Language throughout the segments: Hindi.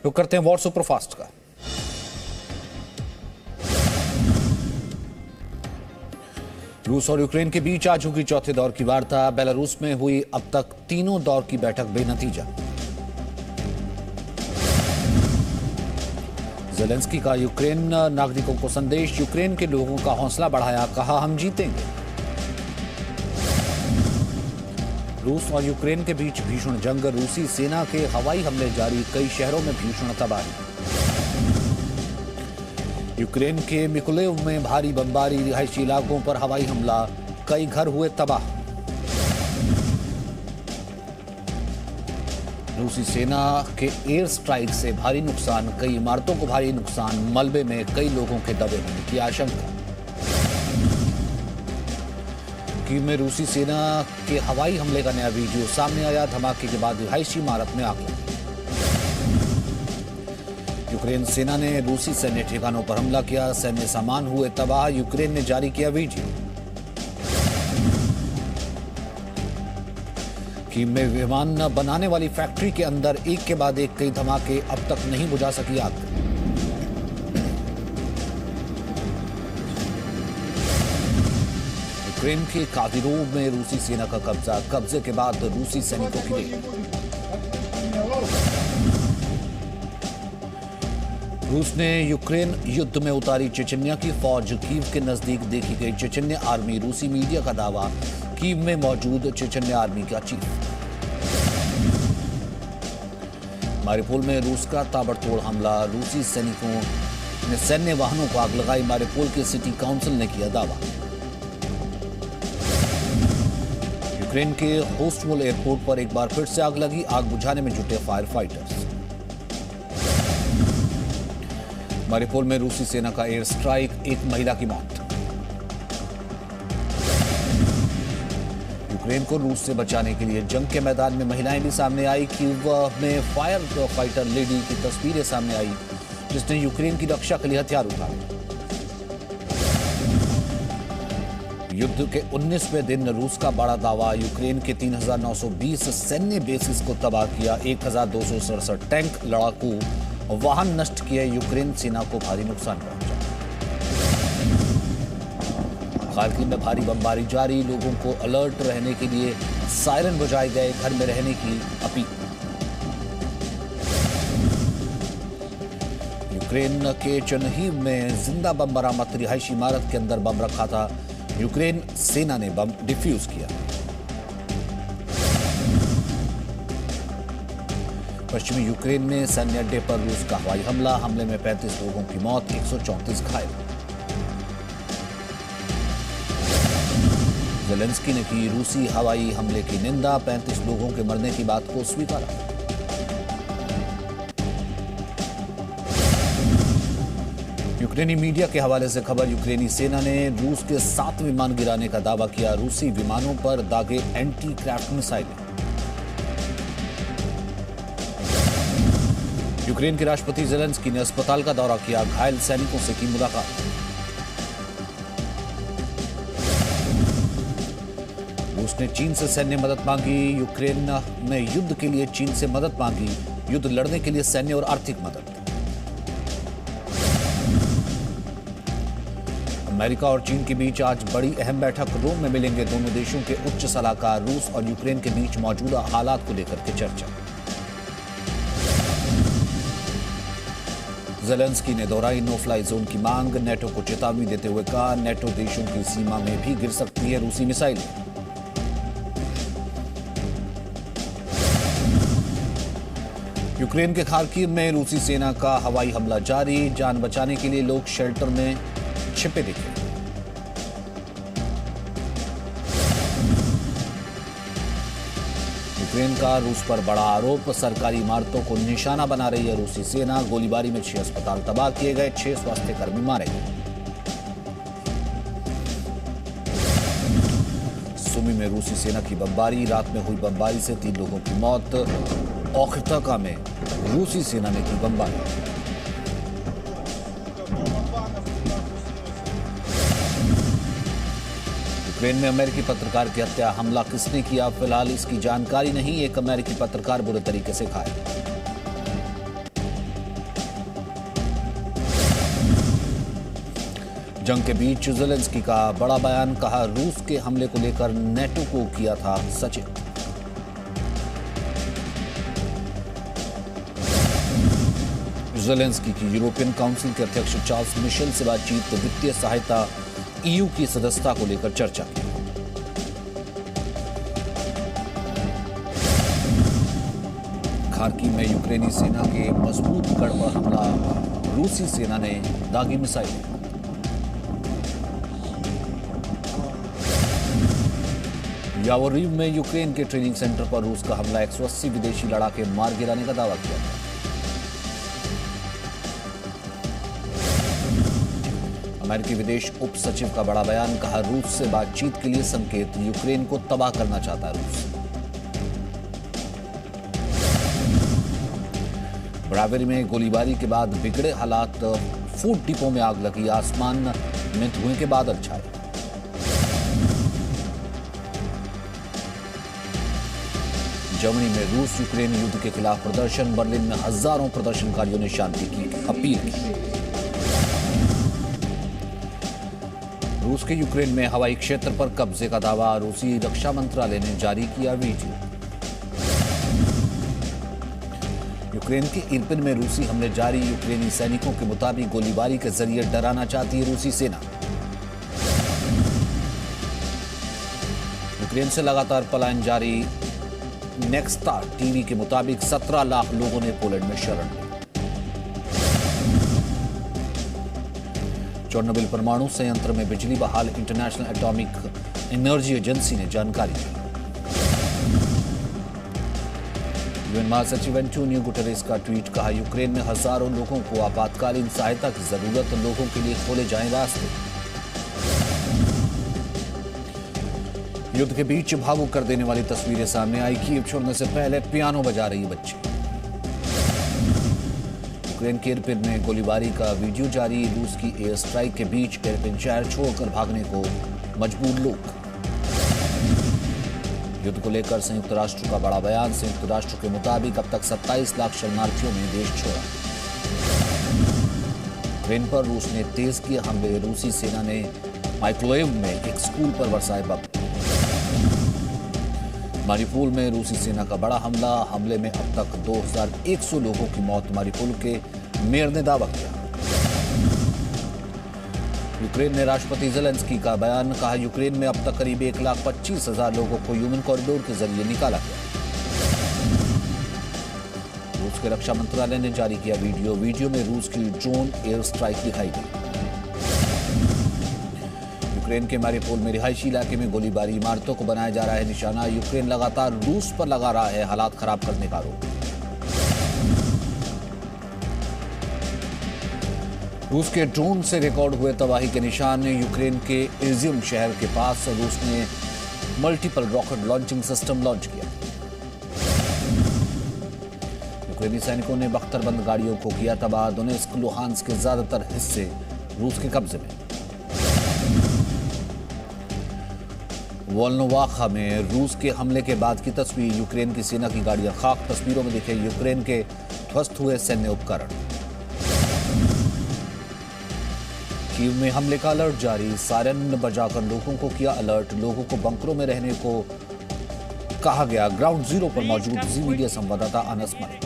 रुक करते हैं वॉर सुपरफास्ट का। रूस और यूक्रेन के बीच आज होगी चौथे दौर की वार्ता। बेलारूस में हुई अब तक तीनों दौर की बैठक बेनतीजा। ज़ेलेंस्की का यूक्रेन नागरिकों को संदेश, यूक्रेन के लोगों का हौसला बढ़ाया, कहा हम जीतेंगे। रूस और यूक्रेन के बीच भीषण जंग, रूसी सेना के हवाई हमले जारी, कई शहरों में भीषण तबाही। यूक्रेन के मिकोलेव में भारी बमबारी, रिहायशी इलाकों पर हवाई हमला, कई घर हुए तबाह। रूसी सेना के एयर स्ट्राइक से भारी नुकसान, कई इमारतों को भारी नुकसान, मलबे में कई लोगों के दबे होने की आशंका। कीव में रूसी सेना के हवाई हमले का नया वीडियो सामने आया, धमाके के बाद रिहायशी इमारत में आग लगी। यूक्रेन सेना ने रूसी सैन्य ठिकानों पर हमला किया, सैन्य सामान हुए तबाह, यूक्रेन ने जारी किया वीडियो। कीव में विमान बनाने वाली फैक्ट्री के अंदर एक के बाद एक कई धमाके, अब तक नहीं बुझा सकी आग। यूक्रेन के कादिरोव में रूसी सेना का कब्जा, कब्जे के बाद रूसी सैनिकों की रेड। रूस ने यूक्रेन युद्ध में उतारी चेचन्या की फौज, कीव के नजदीक देखी गई चेचन्या आर्मी, रूसी मीडिया का दावा, कीव में मौजूद चेचन्या आर्मी का चीफ। मारिपोल में रूस का ताबड़तोड़ हमला, रूसी सैनिकों ने सैन्य वाहनों को आग लगाई, मारिपोल के सिटी काउंसिल ने किया दावा। यूक्रेन के होस्टमोल एयरपोर्ट पर एक बार फिर से आग लगी, आग बुझाने में जुटे फायर फाइटर्स। मारिपोल में रूसी सेना का एयर स्ट्राइक, एक महिला की मौत। यूक्रेन को रूस से बचाने के लिए जंग के मैदान में महिलाएं भी सामने आई। कीव में फायर फाइटर लेडी की तस्वीरें सामने आई, जिसने यूक्रेन की रक्षा के लिए हथियार उठाए। युद्ध के 19वें दिन रूस का बड़ा दावा, यूक्रेन के 3920 सैन्य बेसिस को तबाह किया, 1267 टैंक, लड़ाकू वाहन नष्ट किए, यूक्रेन सेना को भारी नुकसान पहुंचा। खार्किव में भारी बमबारी जारी, लोगों को अलर्ट रहने के लिए सायरन बजाए गए, घर में रहने की अपील। यूक्रेन के चर्निहिव में जिंदा बम बरामद, रिहायशी इमारत के अंदर बम रखा था, यूक्रेन सेना ने बम डिफ्यूज किया। पश्चिमी यूक्रेन में सैन्य अड्डे पर रूस का हवाई हमला, हमले में 35 लोगों की मौत, 134 घायल। ज़ेलेंस्की ने की रूसी हवाई हमले की निंदा, 35 लोगों के मरने की बात को स्वीकारा। यूक्रेनी मीडिया के हवाले से खबर, यूक्रेनी सेना ने रूस के 7 विमान गिराने का दावा किया, रूसी विमानों पर दागे एंटी क्राफ्ट मिसाइलें। यूक्रेन के राष्ट्रपति ज़ेलेंस्की ने अस्पताल का दौरा किया, घायल सैनिकों से की मुलाकात। रूस ने चीन से सैन्य मदद मांगी, यूक्रेन ने युद्ध के लिए चीन से मदद मांगी, युद्ध लड़ने के लिए सैन्य और आर्थिक मदद। अमेरिका और चीन के बीच आज बड़ी अहम बैठक, रोम में मिलेंगे दोनों देशों के उच्च सलाहकार, रूस और यूक्रेन के बीच मौजूदा हालात को लेकर के चर्चा। ज़ेलेंस्की ने दोहराई नो फ्लाई जोन की मांग, नेटो को चेतावनी देते हुए कहा नेटो देशों की सीमा में भी गिर सकती है रूसी मिसाइलें। यूक्रेन के खार्किव में रूसी सेना का हवाई हमला जारी, जान बचाने के लिए लोग शेल्टर में छिपे दिखे। यूक्रेन का रूस पर बड़ा आरोप, सरकारी इमारतों को निशाना बना रही है रूसी सेना, गोलीबारी में 6 अस्पताल तबाह किए गए, 6 स्वास्थ्यकर्मी मारे गए। सुमी में रूसी सेना की बमबारी, रात में हुई बमबारी से 3 लोगों की मौत। ओख्तका में रूसी सेना ने की बमबारी। यूक्रेन में अमेरिकी पत्रकार की हत्या, हमला किसने किया फिलहाल इसकी जानकारी नहीं, एक अमेरिकी पत्रकार बुरे तरीके से घायल। जंग के बीच ज़ेलेंस्की का बड़ा बयान, कहा रूस के हमले को लेकर नेटो को किया था सचेत। ज़ेलेंस्की की यूरोपियन काउंसिल के अध्यक्ष चार्ल्स मिशेल से बातचीत, वित्तीय सहायता, ईयू की सदस्यता को लेकर चर्चा की। खार्किव में यूक्रेनी सेना के मजबूत गढ़ पर हमला, रूसी सेना ने दागी मिसाइलें। यावोरिव में यूक्रेन के ट्रेनिंग सेंटर पर रूस का हमला, 180 विदेशी लड़ाके मार गिराने का दावा किया गया। अमेरिकी विदेश उप सचिव का बड़ा बयान, कहा रूस से बातचीत के लिए संकेत, यूक्रेन को तबाह करना चाहता है रूस। ब्रावेरी में गोलीबारी के बाद बिगड़े हालात, फूड डिपो में आग लगी, आसमान में धुएं के बादल छाए। जर्मनी में रूस यूक्रेन युद्ध के खिलाफ प्रदर्शन, बर्लिन में हजारों प्रदर्शनकारियों ने शांति की अपील की। रूस के यूक्रेन में हवाई क्षेत्र पर कब्जे का दावा, रूसी रक्षा मंत्रालय ने जारी किया वीडियो। यूक्रेन के इरपिन में रूसी हमले जारी, यूक्रेनी सैनिकों के मुताबिक गोलीबारी के जरिए डराना चाहती है रूसी सेना। यूक्रेन से लगातार पलायन जारी, नेक्स्टा टीवी के मुताबिक 17 लाख लोगों ने पोलैंड में शरण ली। चेर्नोबिल परमाणु संयंत्र में बिजली बहाल, इंटरनेशनल एटॉमिक एनर्जी एजेंसी ने जानकारी दी। यूएन महासचिव एंटोनियो गुटेरेस का ट्वीट, कहा यूक्रेन में हजारों लोगों को आपातकालीन सहायता की जरूरत, लोगों के लिए खोले जाएं रास्ते। युद्ध के बीच भावुक कर देने वाली तस्वीरें सामने आई, कीव छोड़ने से पहले पियानो बजा रही बच्ची। यूक्रेन के इरपिन में गोलीबारी का वीडियो जारी, रूस की एयर स्ट्राइक के बीच इरपिन शहर छोड़कर भागने को मजबूर लोग। युद्ध को लेकर संयुक्त राष्ट्र का बड़ा बयान, संयुक्त राष्ट्र के मुताबिक अब तक 27 लाख शरणार्थियों ने देश छोड़ा। यूक्रेन पर रूस ने तेज किए हमले, रूसी सेना ने माइक्लोएव में एक स्कूल पर बरसाए बम। मारिउपोल में रूसी सेना का बड़ा हमला, हमले में अब तक 2100 लोगों की मौत, मारिउपोल के मेयर ने दावा किया। यूक्रेन में राष्ट्रपति ज़ेलेंस्की का बयान, कहा यूक्रेन में अब तक करीब 1,25,000 लोगों को ह्यूमन कॉरिडोर के जरिए निकाला गया। रूस के रक्षा मंत्रालय ने जारी किया वीडियो, वीडियो में रूस की ड्रोन एयर स्ट्राइक दिखाई गई। यूक्रेन के मारिउपोल में रिहायशी इलाके में गोलीबारी, इमारतों को बनाया जा रहा है निशाना, यूक्रेन लगातार रूस पर लगा रहा है हालात खराब करने का आरोप। रूस के ड्रोन से रिकॉर्ड हुए तबाही के निशान, यूक्रेन के इज़्यूम शहर के पास रूस ने multiple rocket launching system launch किया। यूक्रेनी सैनिकों ने बख्तरबंद गाड़ियों को किया तबाह, दोनेत्स्क, लुहांस्क के ज्यादातर हिस्से रूस के कब्जे में। वोल्नोवाखा में रूस के हमले के बाद की तस्वीर, यूक्रेन की सेना की गाड़ियां खाक, तस्वीरों में दिखे यूक्रेन के ध्वस्त हुए सैन्य उपकरण। कीव में हमले का अलर्ट जारी, सायरन बजाकर लोगों को किया अलर्ट, लोगों को बंकरों में रहने को कहा गया। ग्राउंड जीरो पर मौजूद जी मीडिया संवाददाता अनस मलिक।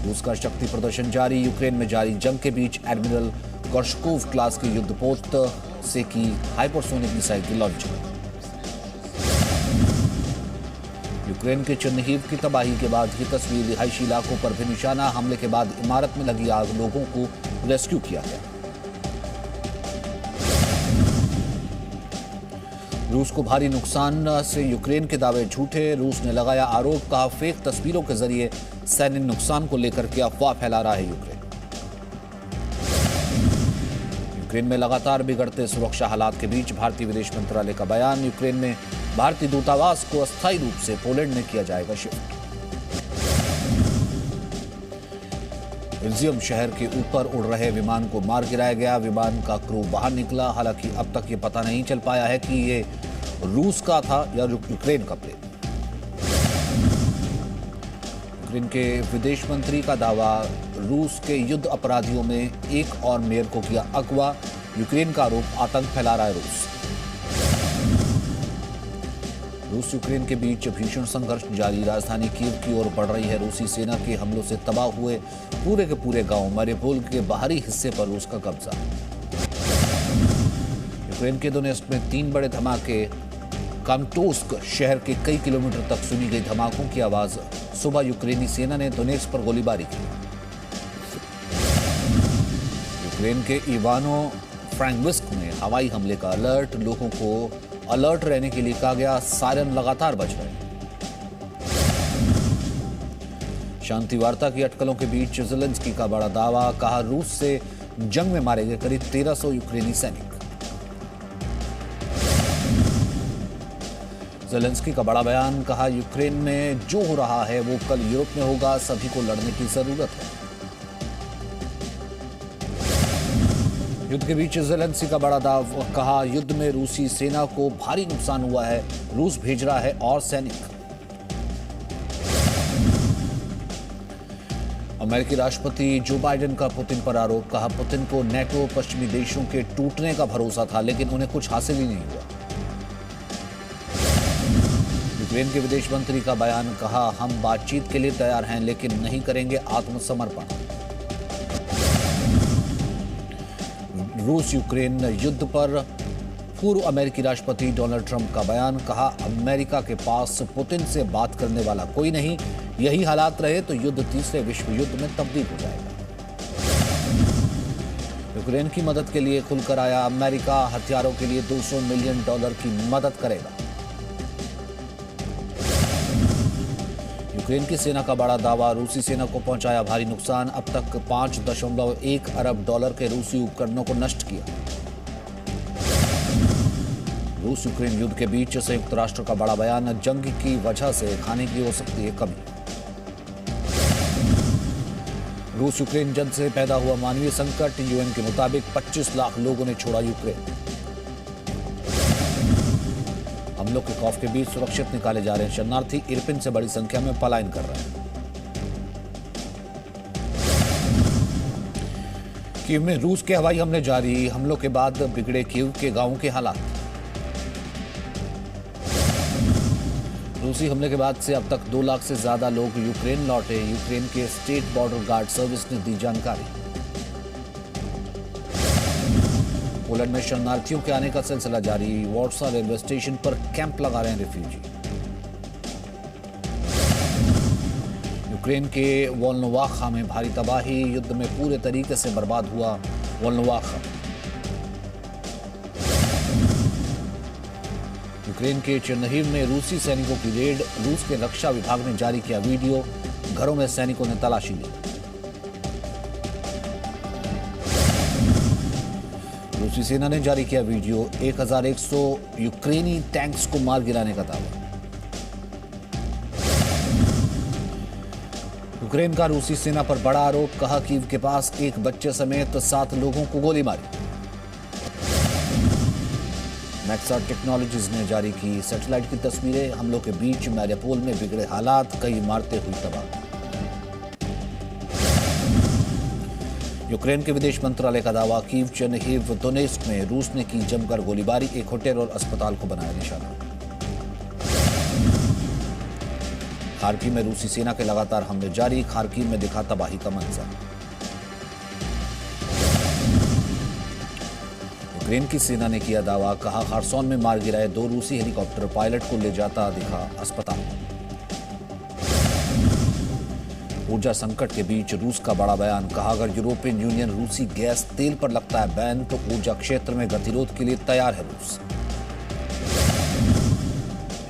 रूस का शक्ति प्रदर्शन जारी, यूक्रेन में जारी जंग के बीच एडमिरल कोर्शकोव क्लास के युद्धपोत से की हाइपरसोनिक मिसाइल की लॉन्चिंग। यूक्रेन के चेर्निहिव की तबाही के बाद की तस्वीर, रिहायशी इलाकों पर भी निशाना, हमले के बाद इमारत में लगी आग, लोगों को रेस्क्यू किया गया। रूस को भारी नुकसान से यूक्रेन के दावे झूठे, रूस ने लगाया आरोप, कहा फेक तस्वीरों के जरिए सैन्य नुकसान को लेकर के अफवाह फैला रहा है यूक्रेन। यूक्रेन में लगातार बिगड़ते सुरक्षा हालात के बीच भारतीय विदेश मंत्रालय का बयान, यूक्रेन में भारतीय दूतावास को अस्थायी रूप से पोलैंड में किया जाएगा शिफ्ट। इज़्यूम शहर के ऊपर उड़ रहे विमान को मार गिराया गया, विमान का क्रू बाहर निकला, हालांकि अब तक ये पता नहीं चल पाया है कि ये रूस का था या यूक्रेन का प्लेन। यूक्रेन के विदेश मंत्री का दावा, रूस के युद्ध अपराधियों में एक और मेयर को किया अगवा। यूक्रेन का आरोप, आतंक फैला रहा है रूस यूक्रेन के बीच भीषण संघर्ष जारी। राजधानी कीव की ओर बढ़ रही है रूसी सेना के हमलों से तबाह हुए पूरे के पूरे गांव। मारिउपोल के बाहरी हिस्से पर रूस का कब्जा। यूक्रेन के दोनेत्स्क में 3 बड़े धमाके। कामटोस्क शहर के कई किलोमीटर तक सुनी गई धमाकों की आवाज। सुबह यूक्रेनी सेना ने दोनेत्स्क पर गोलीबारी की। यूक्रेन के इवानो फ्रैंकोविस्क में हवाई हमले का अलर्ट। लोगों को अलर्ट रहने के लिए कहा गया। सायरन लगातार बज रहे हैं। शांति वार्ता की अटकलों के बीच ज़ेलेंस्की का बड़ा दावा, कहा रूस से जंग में मारे गए करीब 1300 यूक्रेनी सैनिक। ज़ेलेंस्की का बड़ा बयान, कहा यूक्रेन में जो हो रहा है वो कल यूरोप में होगा। सभी को लड़ने की जरूरत है। युद्ध के बीच ज़ेलेंस्की का बड़ा दावा, कहा युद्ध में रूसी सेना को भारी नुकसान हुआ है। रूस भेज रहा है और सैनिक। अमेरिकी राष्ट्रपति जो बाइडेन का पुतिन पर आरोप, कहा पुतिन को नेटो पश्चिमी देशों के टूटने का भरोसा था लेकिन उन्हें कुछ हासिल ही नहीं हुआ। यूक्रेन के विदेश मंत्री का बयान, कहा हम बातचीत के लिए तैयार हैं लेकिन नहीं करेंगे आत्मसमर्पण। रूस यूक्रेन युद्ध पर पूर्व अमेरिकी राष्ट्रपति डोनाल्ड ट्रंप का बयान, कहा अमेरिका के पास पुतिन से बात करने वाला कोई नहीं। यही हालात रहे तो युद्ध तीसरे विश्व युद्ध में तब्दील हो जाएगा। यूक्रेन की मदद के लिए खुलकर आया अमेरिका, हथियारों के लिए $200 मिलियन की मदद करेगा। यूक्रेन की सेना का बड़ा दावा, रूसी सेना को पहुंचाया भारी नुकसान। अब तक $5.1 अरब के रूसी उपकरणों को नष्ट किया। रूस यूक्रेन युद्ध के बीच संयुक्त राष्ट्र का बड़ा बयान, जंग की वजह से खाने की हो सकती है कमी। रूस यूक्रेन जंग से पैदा हुआ मानवीय संकट। यूएन के मुताबिक 25 लाख लोगों ने छोड़ा यूक्रेन। हमलों के खौफ के बीच सुरक्षित निकाले जा रहे हैं शरणार्थी। इरपिन से बड़ी संख्या में पलायन कर रहे हैं। कीव में रूस के हवाई हमले जारी। हमलों के बाद बिगड़े कीव के गांवों के हालात। रूसी हमले के बाद से अब तक 2 लाख से ज्यादा लोग यूक्रेन लौटे। यूक्रेन के स्टेट बॉर्डर गार्ड सर्विस ने दी जानकारी। पोलैंड में शरणार्थियों के आने का सिलसिला जारी। वॉर्सा रेलवे स्टेशन पर कैंप लगा रहे हैं रिफ्यूजी। यूक्रेन के वोल्नोवाखा में भारी तबाही। युद्ध में पूरे तरीके से बर्बाद हुआ वोल्नोवाखा। यूक्रेन के चेरनिहिव में रूसी सैनिकों की रेड। रूस के रक्षा विभाग ने जारी किया वीडियो। घरों में सैनिकों ने तलाशी ली। रूसी सेना ने जारी किया वीडियो। 1100 यूक्रेनी टैंक्स को मार गिराने का दावा। यूक्रेन का रूसी सेना पर बड़ा आरोप, कहा कीव के पास एक बच्चे समेत 7 लोगों को गोली मारी। मैक्सा टेक्नोलॉजीज ने जारी की सैटेलाइट की तस्वीरें। हमलों के बीच मारिउपोल में बिगड़े हालात, कई इमारतें हुई तबाह। यूक्रेन के विदेश मंत्रालय का दावा, कीव, चेरनिहिव, दोनेत्स्क में रूस ने की जमकर गोलीबारी। एक होटल और अस्पताल को बनाया निशाना। खार्किव में रूसी सेना के लगातार हमले जारी। खार्किव में दिखा तबाही का मंजर। यूक्रेन की सेना ने किया दावा, कहा खार्सन में मार गिराए 2 रूसी हेलीकॉप्टर। पायलट को ले जाता दिखा अस्पताल। ऊर्जा संकट के बीच रूस का बड़ा बयान, कहा अगर यूरोपियन यूनियन रूसी गैस तेल पर लगता है बैन तो ऊर्जा क्षेत्र में गतिरोध के लिए तैयार है रूस।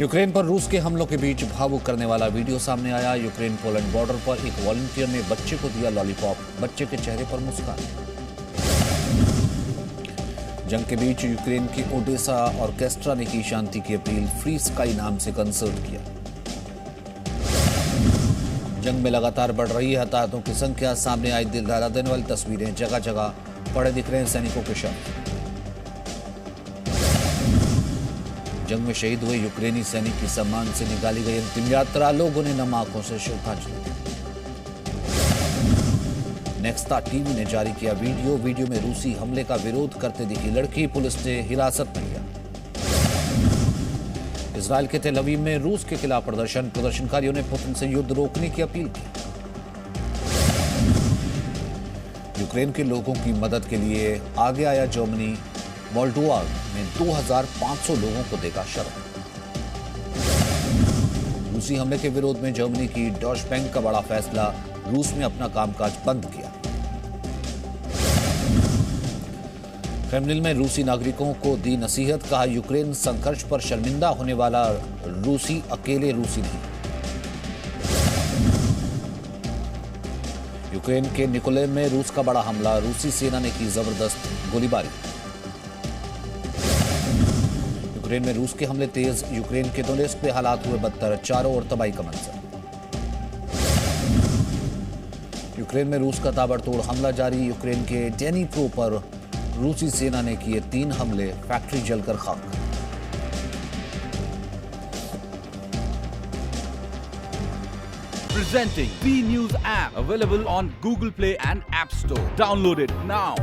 यूक्रेन पर रूस के हमलों के बीच भावुक करने वाला वीडियो सामने आया। यूक्रेन पोलैंड बॉर्डर पर एक वॉलंटियर ने बच्चे को दिया लॉलीपॉप। बच्चे के चेहरे पर मुस्कान। जंग के बीच यूक्रेन की ओडेसा ऑर्केस्ट्रा ने की शांति की अपील। फ्री स्काई नाम से कंसर्ट किया। जंग में लगातार बढ़ रही है हताहतों की संख्या। सामने आई दिल दहला देने वाली तस्वीरें। जगह जगह पड़े दिख रहे हैं सैनिकों के शव। जंग में शहीद हुए यूक्रेनी सैनिक की सम्मान से निकाली गई अंतिम यात्रा। लोगों ने नम आंखों से श्रद्धांजलि दी। नेक्स्ता टीवी ने जारी किया वीडियो में रूसी हमले का विरोध करते दिखी लड़की, पुलिस ने हिरासत में लिया। इजराइल के तेल अवीव में रूस के खिलाफ प्रदर्शनकारियों ने पुतिन से युद्ध रोकने की अपील की। यूक्रेन के लोगों की मदद के लिए आगे आया जर्मनी, मोल्डोवा में 2500 लोगों को देगा शरण। रूसी हमले के विरोध में जर्मनी की डॉच बैंक का बड़ा फैसला, रूस में अपना कामकाज बंद किया। क्रेमलिन में रूसी नागरिकों को दी नसीहत, कहा यूक्रेन संघर्ष पर शर्मिंदा होने वाला रूसी अकेले रूसी नहीं। यूक्रेन के निकोलेव में रूस का बड़ा हमला, रूसी सेना ने की जबरदस्त गोलीबारी। यूक्रेन में रूस के हमले तेज, यूक्रेन के दोनेत्स्क में हालात हुए बदतर, चारों ओर तबाही का मंजर। यूक्रेन में रूस का ताबड़तोड़ हमला जारी, यूक्रेन के डेनिप्रो पर रूसी सेना ने किए 3 हमले, फैक्ट्री जलकर खाक। Presenting B News app, available on Google Play and App Store. Download it now.